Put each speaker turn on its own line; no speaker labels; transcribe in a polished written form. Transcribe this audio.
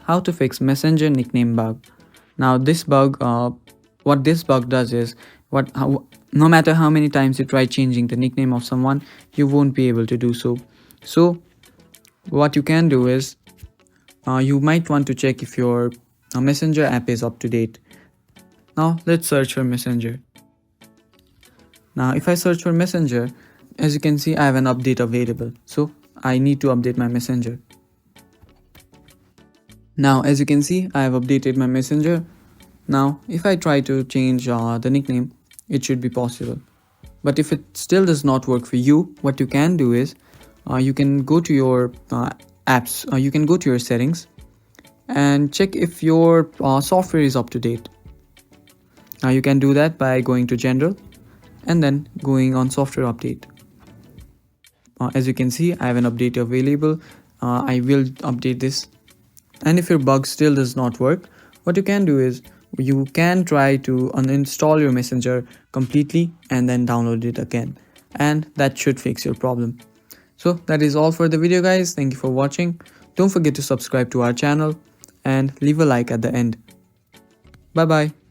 how to fix Messenger nickname bug. Now this bug, what this bug does is, no matter how many times you try changing the nickname of someone, you won't be able to do so. So what you can do is, you might want to check if your Messenger app is up to date. Now let's search for Messenger. Now if I search for Messenger, as you can see I have an update available, so I need to update my Messenger. Now as you can see I have updated my Messenger. Now if I try to change the nickname, it should be possible. But if it still does not work for you, what you can do is, you can go to your apps, you can go to your settings and check if your software is up to date. Now you can do that by going to general and then going on software update. As you can see I have an update available. I will update this, and if your bug still does not work, what you can do is you can try to uninstall your Messenger completely and then download it again, and that should fix your problem. So that is all for the video guys. Thank you for watching. Don't forget to subscribe to our channel and leave a like at the end. Bye bye.